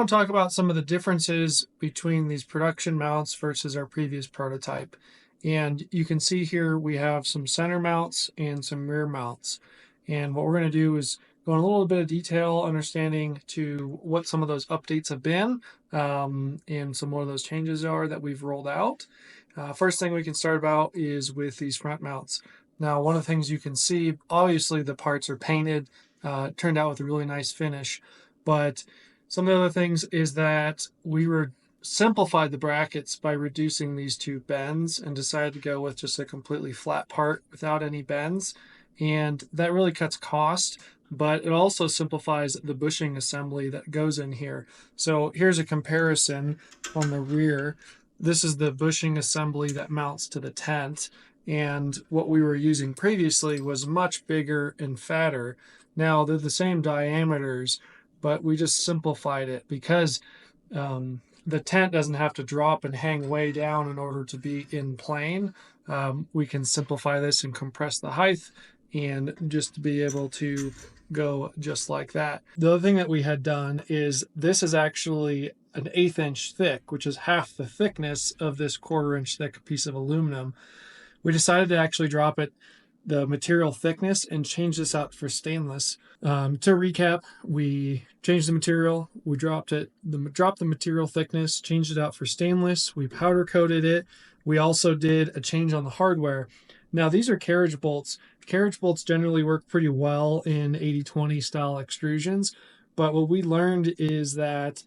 want to talk about some of the differences between these production mounts versus our previous prototype. And you can see here we have some center mounts and some rear mounts. And what we're going to do is go in a little bit of detail, understanding to what some of those updates have been, and some more of those changes are that we've rolled out. First thing we can start about is with these front mounts. Now, one of the things you can see, obviously the parts are painted, turned out with a really nice finish, but some of the other things is that we simplified the brackets by reducing these two bends and decided to go with just a completely flat part without any bends. And that really cuts cost, but it also simplifies the bushing assembly that goes in here. So here's a comparison on the rear. This is the bushing assembly that mounts to the tent. And what we were using previously was much bigger and fatter. Now they're the same diameters, but we just simplified it because the tent doesn't have to drop and hang way down in order to be in plane. We can simplify this and compress the height and just be able to go just like that. The other thing that we had done is this is actually an 1/8 inch thick, which is half the thickness of this 1/4 inch thick piece of aluminum. We decided to actually drop it the material thickness and change this out for stainless. To recap, we changed the material, we dropped the material thickness, changed it out for stainless, we powder coated it. We also did a change on the hardware. Now these are carriage bolts. Carriage bolts generally work pretty well in 80/20 style extrusions, but what we learned is that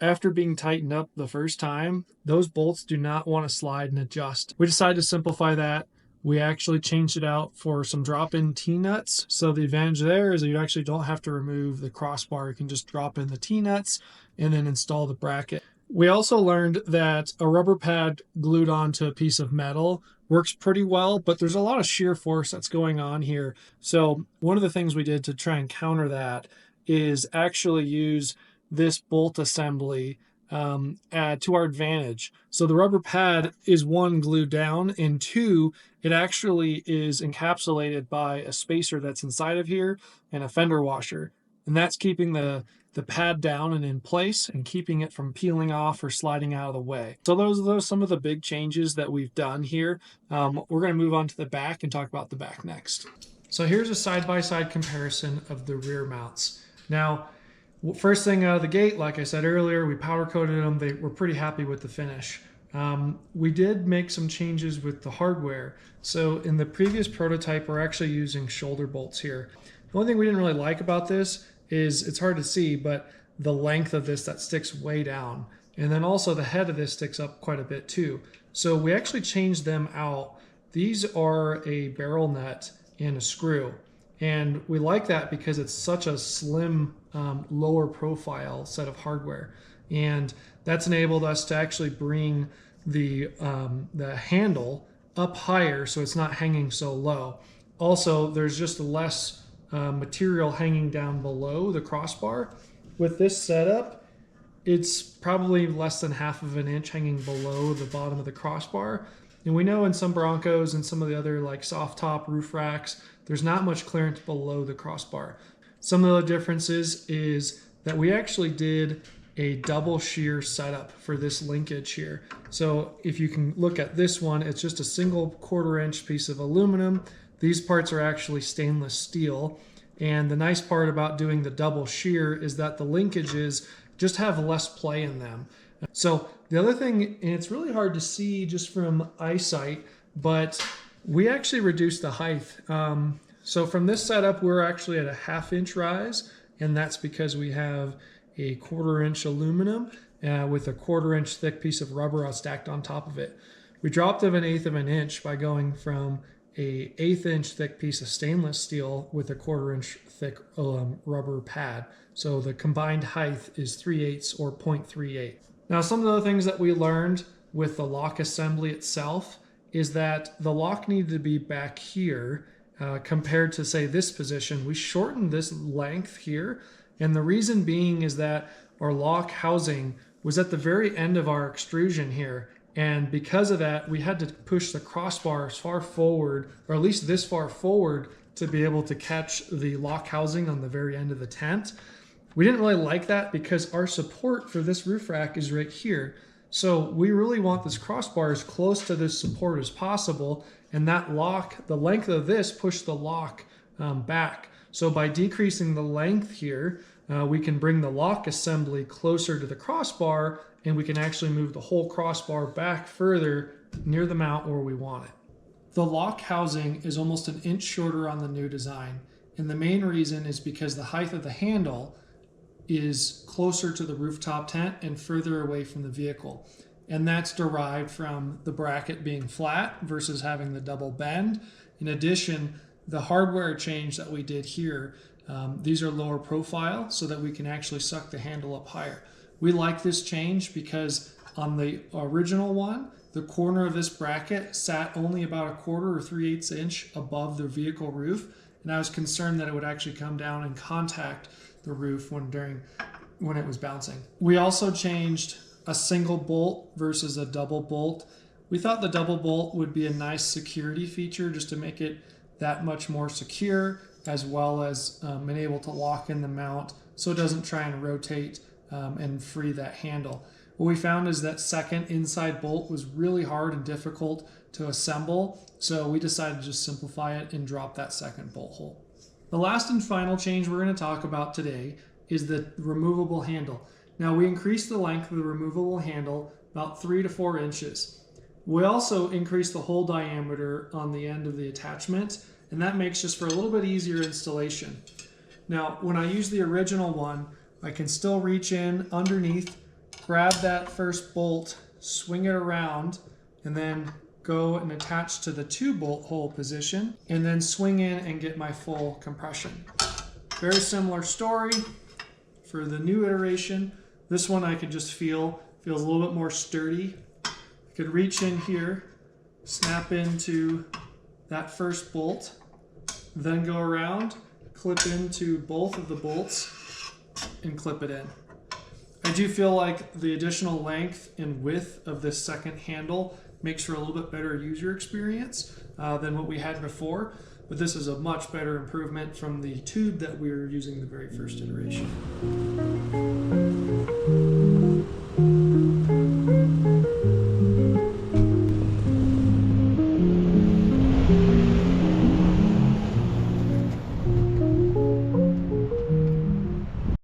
after being tightened up the first time, those bolts do not want to slide and adjust. We decided to simplify that. We actually changed it out for some drop-in T-nuts. So the advantage there is that you actually don't have to remove the crossbar. You can just drop in the T-nuts and then install the bracket. We also learned that a rubber pad glued onto a piece of metal works pretty well, but there's a lot of shear force that's going on here. So one of the things we did to try and counter that is actually use this bolt assembly to our advantage. So the rubber pad is one, glued down, and two, it actually is encapsulated by a spacer that's inside of here and a fender washer. And that's keeping the pad down and in place and keeping it from peeling off or sliding out of the way. So those are some of the big changes that we've done here. We're going to move on to the back and talk about the back next. So here's a side-by-side comparison of the rear mounts. Now, first thing out of the gate, like I said earlier, we powder coated them. They were pretty happy with the finish. We did make some changes with the hardware. So in the previous prototype, we're actually using shoulder bolts here. The only thing we didn't really like about this is it's hard to see, but the length of this that sticks way down. And then also the head of this sticks up quite a bit too. So we actually changed them out. These are a barrel nut and a screw. And we like that because it's such a slim, lower profile set of hardware. And that's enabled us to actually bring the handle up higher so it's not hanging so low. Also, there's just less material hanging down below the crossbar. With this setup, it's probably less than 1/2 inch hanging below the bottom of the crossbar. And we know in some Broncos and some of the other like soft top roof racks, there's not much clearance below the crossbar. Some of the differences is that we actually did a double shear setup for this linkage here. So if you can look at this one, it's just a single 1/4 inch piece of aluminum. These parts are actually stainless steel. And the nice part about doing the double shear is that the linkages just have less play in them. So the other thing, and it's really hard to see just from eyesight, but we actually reduced the height. So from this setup, we're actually at a 1/2 inch rise, and that's because we have a 1/4 inch aluminum with a 1/4 inch thick piece of rubber stacked on top of it. We dropped of an 1/8 inch by going from a 1/8 inch thick piece of stainless steel with a 1/4 inch thick rubber pad. So the combined height is 3/8 or 0.38. Now, some of the other things that we learned with the lock assembly itself is that the lock needed to be back here compared to, say, this position. We shortened this length here, and the reason being is that our lock housing was at the very end of our extrusion here, and because of that, we had to push the crossbar as far forward, or at least this far forward, to be able to catch the lock housing on the very end of the tent. We didn't really like that because our support for this roof rack is right here. So we really want this crossbar as close to this support as possible, and that lock, the length of this pushed the lock back. So by decreasing the length here, we can bring the lock assembly closer to the crossbar, and we can actually move the whole crossbar back further near the mount where we want it. The lock housing is almost an inch shorter on the new design, and the main reason is because the height of the handle is closer to the rooftop tent and further away from the vehicle. And that's derived from the bracket being flat versus having the double bend. In addition, the hardware change that we did here, these are lower profile so that we can actually suck the handle up higher. We like this change because on the original one, the corner of this bracket sat only about 1/4 or 3/8 inch above the vehicle roof, and I was concerned that it would actually come down and contact the roof when it was bouncing. We also changed a single bolt versus a double bolt. We thought the double bolt would be a nice security feature just to make it that much more secure, as well as being able to lock in the mount so it doesn't try and rotate and free that handle. What we found is that second inside bolt was really hard and difficult to assemble, so we decided to just simplify it and drop that second bolt hole. The last and final change we're going to talk about today is the removable handle. Now, we increased the length of the removable handle about 3 to 4 inches. We also increased the hole diameter on the end of the attachment, and that makes just for a little bit easier installation. Now, when I use the original one, I can still reach in underneath, grab that first bolt, swing it around, and then go and attach to the 2-bolt hole position, and then swing in and get my full compression. Very similar story for the new iteration. This one I could just feels a little bit more sturdy. I could reach in here, snap into that first bolt, then go around, clip into both of the bolts, and clip it in. I do feel like the additional length and width of this second handle makes for a little bit better user experience than what we had before, but this is a much better improvement from the tube that we were using the very first iteration.